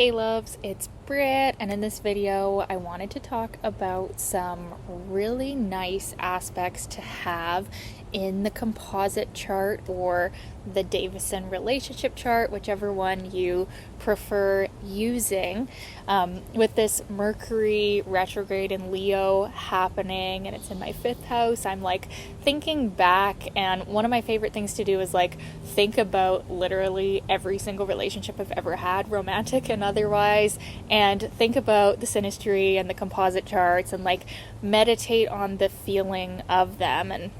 Hey loves, it's Britt, and in this video I wanted to talk about some really nice aspects to have in the composite chart or the Davison relationship chart, whichever one you prefer using. With this Mercury retrograde in Leo happening and it's in my 5th house, I'm like thinking back, and one of my favorite things to do is like think about literally every single relationship I've ever had, romantic and otherwise, and think about the synastry and the composite charts and like meditate on the feeling of them and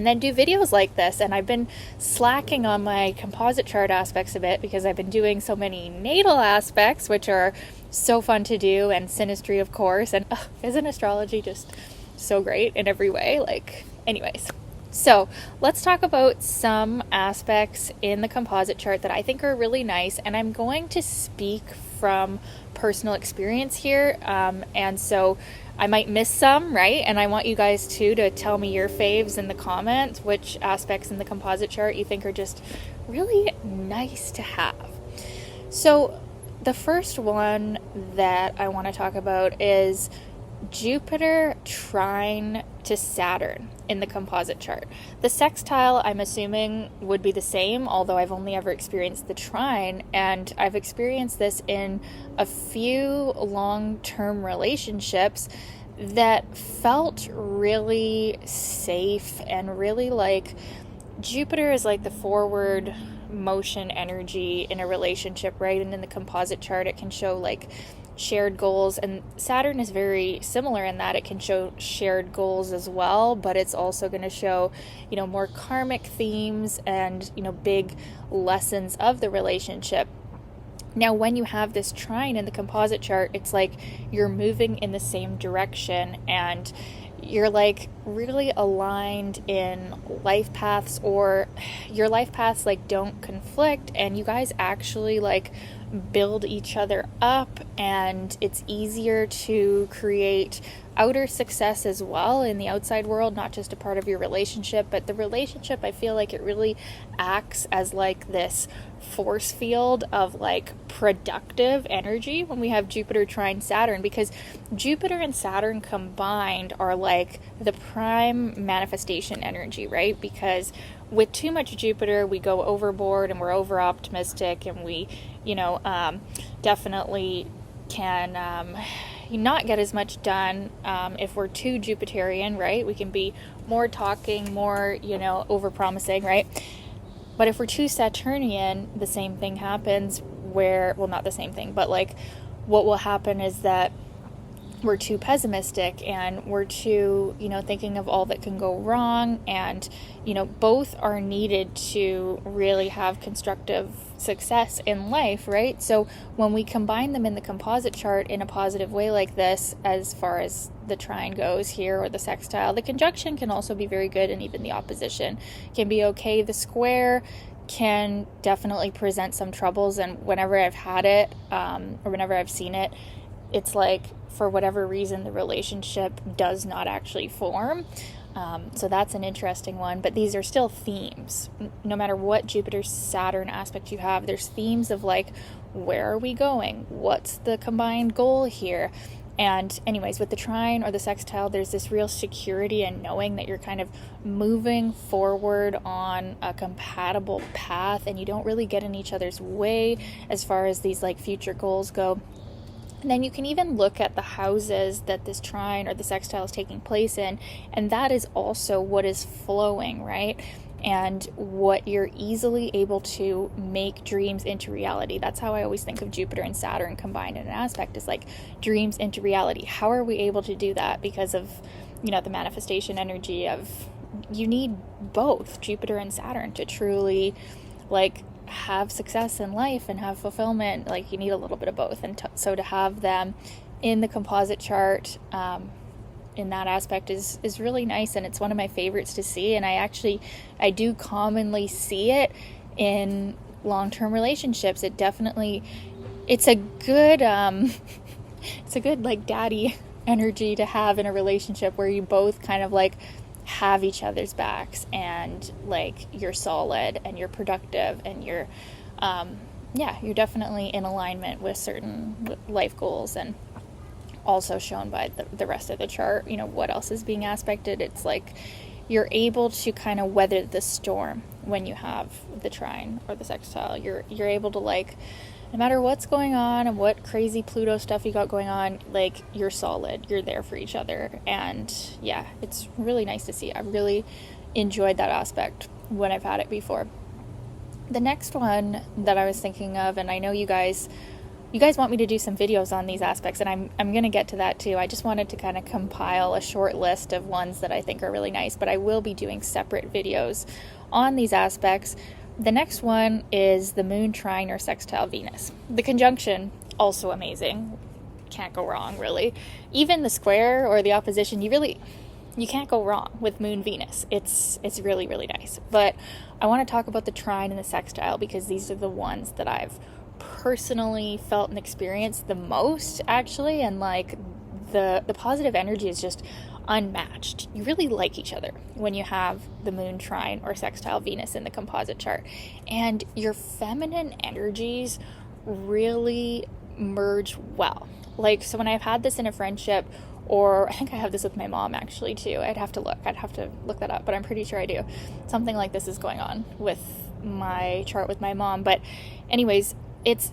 then do videos like this. And I've been slacking on my composite chart aspects a bit because I've been doing so many natal aspects, which are so fun to do, and synastry, of course. And isn't astrology just so great in every way? Anyways. So let's talk about some aspects in the composite chart that I think are really nice. And I'm going to speak from personal experience here. And so I might miss some, right? And I want you guys to tell me your faves in the comments, which aspects in the composite chart you think are just really nice to have. So the first one that I want to talk about is Jupiter trine to Saturn in the composite chart. The sextile, I'm assuming, would be the same, although I've only ever experienced the trine, and I've experienced this in a few long-term relationships that felt really safe and really like Jupiter is like the forward motion energy in a relationship, right? And in the composite chart, it can show like shared goals, and Saturn is very similar in that it can show shared goals as well, but it's also going to show, more karmic themes and, big lessons of the relationship. Now, when you have this trine in the composite chart, it's like you're moving in the same direction and you're like really aligned in life paths, or your life paths like don't conflict, and you guys actually like build each other up, and it's easier to create outer success as well in the outside world, not just a part of your relationship, but the relationship, I feel like it really acts as like this force field of like productive energy when we have Jupiter trine Saturn, because Jupiter and Saturn combined are like the prime manifestation energy, right? Because with too much Jupiter, we go overboard and we're over optimistic, and we, definitely can not get as much done if we're too Jupiterian, right? We can be more talking, more, over promising, right? But if we're too Saturnian, the same thing happens where, well, not the same thing, but like what will happen is that we're too pessimistic and we're too, thinking of all that can go wrong. And, both are needed to really have constructive success in life, right? So when we combine them in the composite chart in a positive way like this, as far as the trine goes here, or the sextile, the conjunction can also be very good, and even the opposition can be okay. The square can definitely present some troubles, and whenever I've had it, or whenever I've seen it, it's like, for whatever reason, the relationship does not actually form. So that's an interesting one, but these are still themes. No matter what Jupiter-Saturn aspect you have, there's themes of like, where are we going? What's the combined goal here? And anyways, with the trine or the sextile, there's this real security and knowing that you're kind of moving forward on a compatible path, and you don't really get in each other's way as far as these like future goals go. And then you can even look at the houses that this trine or the sextile is taking place in, and that is also what is flowing, right? And what you're easily able to make dreams into reality. That's how I always think of Jupiter and Saturn combined in an aspect, is like dreams into reality. How are we able to do that? Because of, the manifestation energy of, you need both Jupiter and Saturn to truly like have success in life and have fulfillment. Like, you need a little bit of both, and so to have them in the composite chart in that aspect is really nice, and it's one of my favorites to see. And I do commonly see it in long-term relationships. It's a good like daddy energy to have in a relationship, where you both kind of like have each other's backs, and like you're solid and you're productive and you're yeah, you're definitely in alignment with certain life goals, and also shown by the rest of the chart, what else is being aspected. It's like you're able to kind of weather the storm when you have the trine or the sextile. You're able to, like, no matter what's going on and what crazy Pluto stuff you got going on, like, you're solid, you're there for each other. And yeah, it's really nice to see. I really enjoyed that aspect when I've had it before. The next one that I was thinking of, and I know you guys want me to do some videos on these aspects, and I'm going to get to that too. I just wanted to kind of compile a short list of ones that I think are really nice, but I will be doing separate videos on these aspects. The next one is the moon trine or sextile Venus. The conjunction, also amazing. Can't go wrong, really. Even the square or the opposition, you can't go wrong with moon Venus. It's really, really nice. But I want to talk about the trine and the sextile because these are the ones that I've personally felt and experienced the most, actually, and like the positive energy is just unmatched. You really like each other when you have the moon trine or sextile Venus in the composite chart, and your feminine energies really merge well. Like, so when I've had this in a friendship, or I think I have this with my mom actually too. I'd have to look that up, but I'm pretty sure I do. Something like this is going on with my chart with my mom. But anyways, it's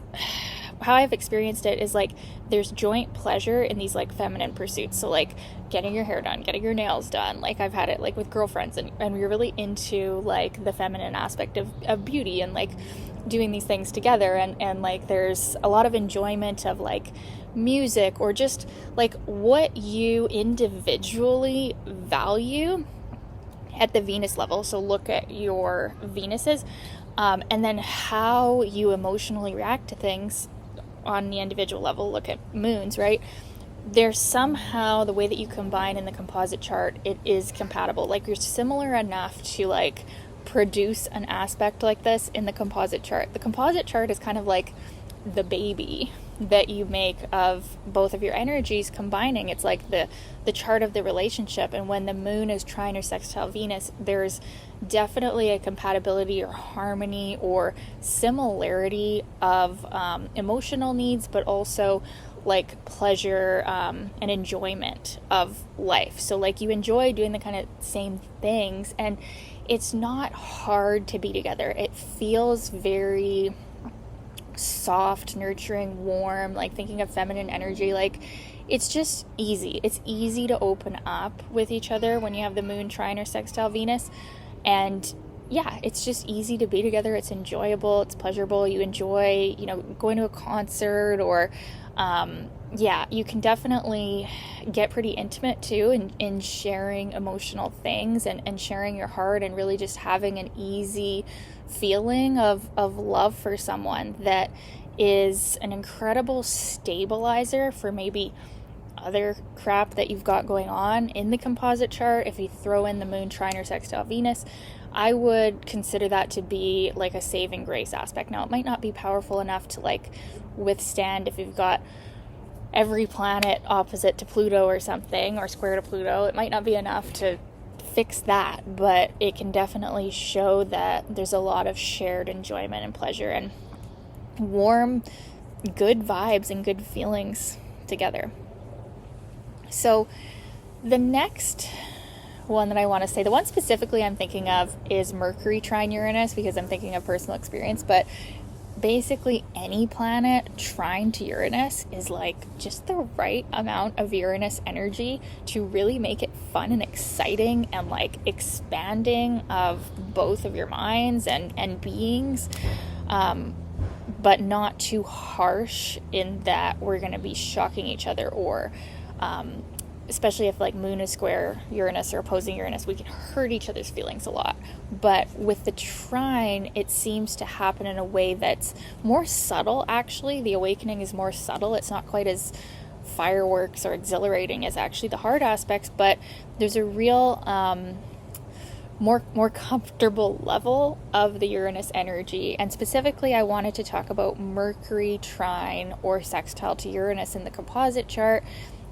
how I've experienced it is like there's joint pleasure in these like feminine pursuits. So like getting your hair done, getting your nails done. Like I've had it like with girlfriends, and we're really into like the feminine aspect of beauty and like doing these things together. And like there's a lot of enjoyment of like music or just like what you individually value at the Venus level. So look at your Venuses, and then how you emotionally react to things on the individual level. Look at moons, right? There's somehow the way that you combine in the composite chart, it is compatible. Like you're similar enough to like produce an aspect like this in the composite chart. The composite chart is kind of like the baby that you make of both of your energies combining. It's like the chart of the relationship. And when the moon is trine or sextile Venus, there's definitely a compatibility or harmony or similarity of emotional needs, but also like pleasure and enjoyment of life. So like you enjoy doing the kind of same things, and it's not hard to be together. It feels very soft, nurturing, warm, like thinking of feminine energy. Like it's just easy. It's easy to open up with each other when you have the moon trine or sextile Venus. And yeah, it's just easy to be together. It's enjoyable. It's pleasurable. You enjoy, going to a concert or, yeah, you can definitely get pretty intimate too in sharing emotional things and sharing your heart and really just having an easy feeling of love for someone that is an incredible stabilizer for maybe other crap that you've got going on in the composite chart. If you throw in the moon trine or sextile Venus, I would consider that to be like a saving grace aspect. Now, it might not be powerful enough to like withstand if you've got every planet opposite to Pluto or something, or square to Pluto. It might not be enough to fix that, but it can definitely show that there's a lot of shared enjoyment and pleasure and warm, good vibes and good feelings together. So the next one that I want to say, the one specifically I'm thinking of is Mercury trine Uranus, because I'm thinking of personal experience, but basically any planet trine to Uranus is like just the right amount of Uranus energy to really make it fun and exciting and like expanding of both of your minds and beings, but not too harsh in that we're going to be shocking each other, or especially if like moon is square Uranus or opposing Uranus, we can hurt each other's feelings a lot. But with the trine, it seems to happen in a way that's more subtle, actually. The awakening is more subtle. It's not quite as fireworks or exhilarating as actually the hard aspects, but there's a real more comfortable level of the Uranus energy. And specifically, I wanted to talk about Mercury trine or sextile to Uranus in the composite chart.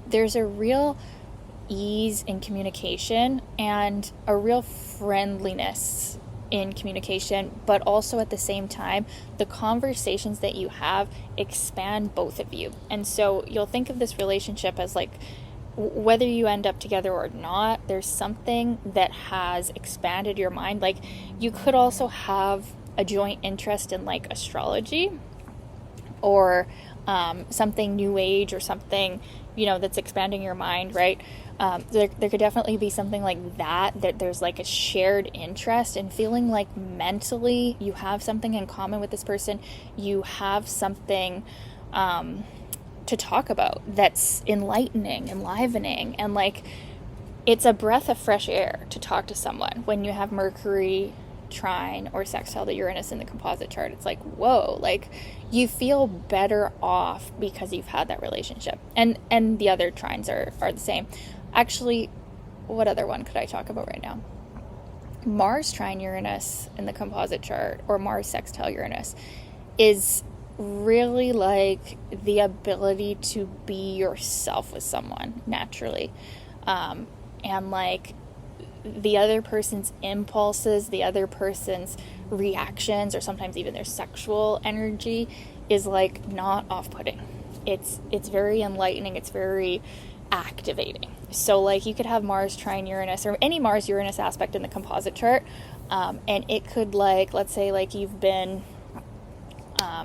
There's a real ease in communication and a real friendliness in communication, but also at the same time, the conversations that you have expand both of you. And so you'll think of this relationship as like, whether you end up together or not, there's something that has expanded your mind. Like, you could also have a joint interest in like astrology or something new age or something, that's expanding your mind, right? There could definitely be something like that there's like a shared interest and feeling like mentally you have something in common with this person. You have something to talk about that's enlivening, and like, it's a breath of fresh air to talk to someone when you have Mercury trine or sextile to Uranus in the composite chart. It's like, whoa, like, you feel better off because you've had that relationship. And the other trines are the same. Actually, what other one could I talk about right now? Mars trine Uranus in the composite chart, or Mars sextile Uranus, is really like the ability to be yourself with someone naturally. And like, the other person's impulses, the other person's reactions, or sometimes even their sexual energy is like not off-putting. It's very enlightening. It's very activating. So like, you could have Mars trine Uranus or any Mars Uranus aspect in the composite chart, and it could, like, let's say like you've been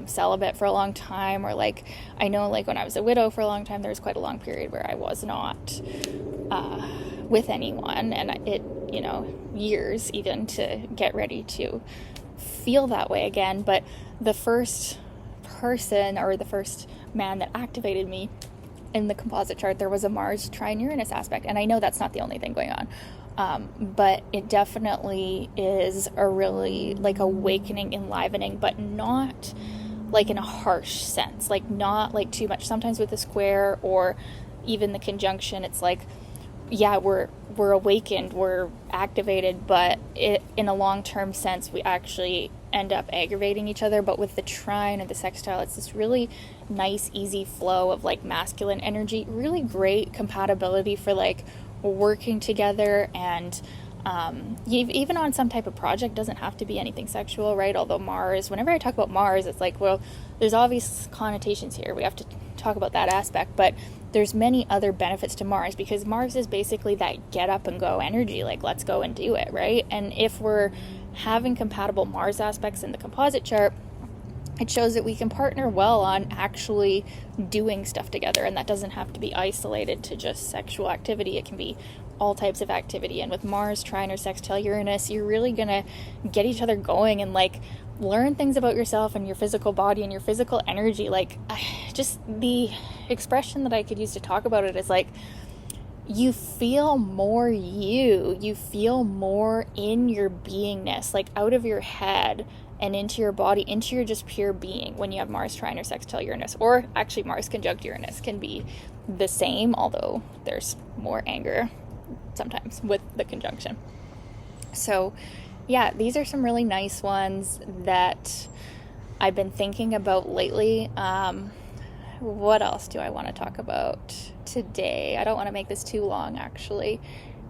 celibate for a long time, or like, I know like when I was a widow for a long time, there was quite a long period where I was not with anyone, and it years even to get ready to feel that way again. But the first person, or the first man that activated me in the composite chart, there was a Mars trine Uranus aspect, and I know that's not the only thing going on, but it definitely is a really like awakening, enlivening, but not like in a harsh sense, like not like too much. Sometimes with the square or even the conjunction, it's like, yeah, we're awakened, we're activated, but in a long-term sense, we actually end up aggravating each other. But with the trine or the sextile, it's this really nice, easy flow of like masculine energy, really great compatibility for like working together, and even on some type of project. Doesn't have to be anything sexual, right? Although Mars, whenever I talk about Mars, it's like, well, there's obvious connotations here. We have to talk about that aspect, but there's many other benefits to Mars, because Mars is basically that get up and go energy, like, let's go and do it, right? And if we're having compatible Mars aspects in the composite chart, it shows that we can partner well on actually doing stuff together, and that doesn't have to be isolated to just sexual activity. It can be all types of activity. And with Mars trine or sextile Uranus, you're really gonna get each other going and like learn things about yourself and your physical body and your physical energy. Like, just the expression that I could use to talk about it is like, you feel more you feel more in your beingness, like out of your head and into your body, into your just pure being, when you have Mars trine or sextile Uranus. Or actually, Mars conjunct Uranus can be the same, although there's more anger sometimes with the conjunction. So yeah, these are some really nice ones that I've been thinking about lately. What else do I want to talk about today? I don't want to make this too long, actually,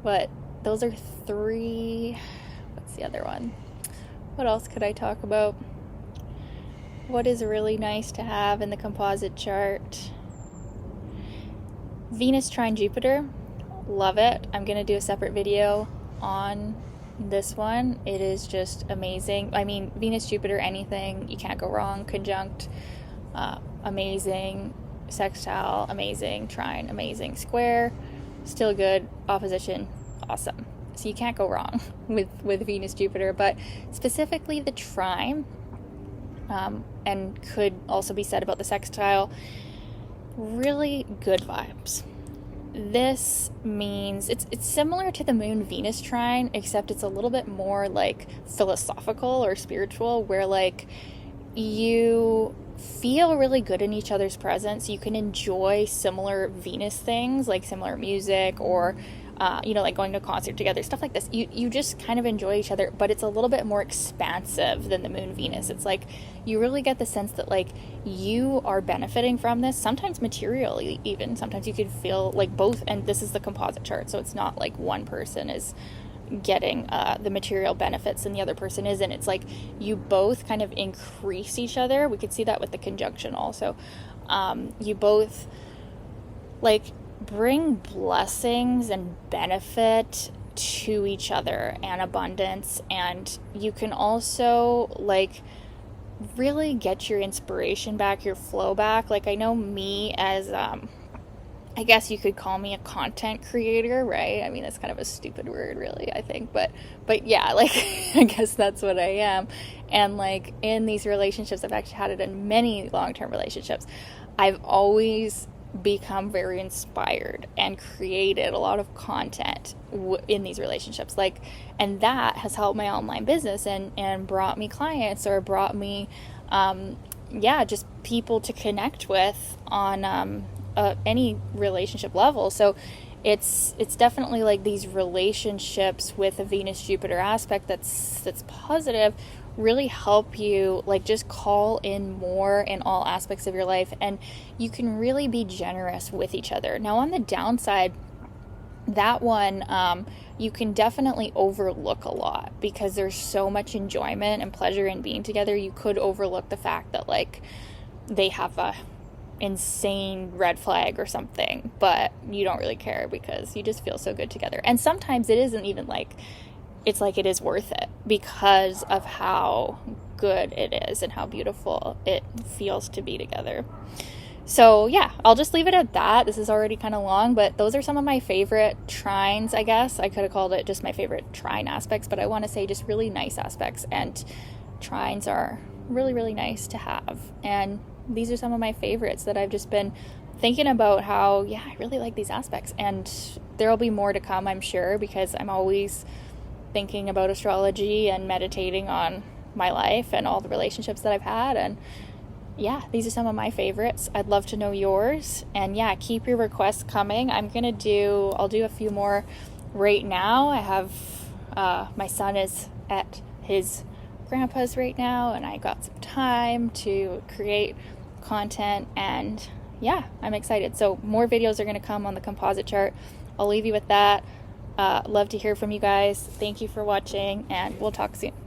but those are three. What's the other one? What else could I talk about? What is really nice to have in the composite chart? Venus trine Jupiter. Love it. I'm going to do a separate video on this one. It is just amazing. I mean, Venus, Jupiter, anything, you can't go wrong. Conjunct, amazing. Sextile, amazing. Trine, amazing. Square, still good. Opposition, awesome. So you can't go wrong with Venus, Jupiter, but specifically the trine, and could also be said about the sextile, really good vibes. This means it's similar to the Moon Venus trine, except it's a little bit more like philosophical or spiritual, where like you feel really good in each other's presence. You can enjoy similar Venus things, like similar music, or like going to a concert together, stuff like this. You just kind of enjoy each other, but it's a little bit more expansive than the Moon Venus. It's like you really get the sense that like you are benefiting from this, sometimes materially even. Sometimes you could feel like both, and this is the composite chart, so it's not like one person is getting the material benefits and the other person isn't. It's like you both kind of increase each other. We could see that with the conjunction also. You both like bring blessings and benefit to each other and abundance, and you can also like really get your inspiration back, your flow back. Like I know me as I guess you could call me a content creator, right? I mean, that's kind of a stupid word, really, I think, but yeah, like I guess that's what I am. And like in these relationships, I've actually had it in many long-term relationships, I've always become very inspired and created a lot of content in these relationships, like, and that has helped my online business and brought me clients, or brought me just people to connect with on any relationship level. So it's definitely like these relationships with a Venus-Jupiter aspect that's positive really help you like just call in more in all aspects of your life, and you can really be generous with each other. Now on the downside, that one you can definitely overlook a lot because there's so much enjoyment and pleasure in being together. You could overlook the fact that like they have a insane red flag or something, but you don't really care because you just feel so good together. And sometimes it isn't even like, it's like it is worth it because of how good it is and how beautiful it feels to be together. So yeah, I'll just leave it at that. This is already kind of long, but those are some of my favorite trines, I guess. I could have called it just my favorite trine aspects, but I want to say just really nice aspects, and trines are really, really nice to have. And these are some of my favorites that I've just been thinking about how, yeah, I really like these aspects. And there'll be more to come, I'm sure, because I'm always thinking about astrology and meditating on my life and all the relationships that I've had. And yeah, these are some of my favorites. I'd love to know yours. And yeah, keep your requests coming. I'll do a few more right now. I have, my son is at his grandpa's right now, and I got some time to create content, and yeah, I'm excited. So more videos are going to come on the composite chart. I'll leave you with that. Love to hear from you guys. Thank you for watching, and we'll talk soon.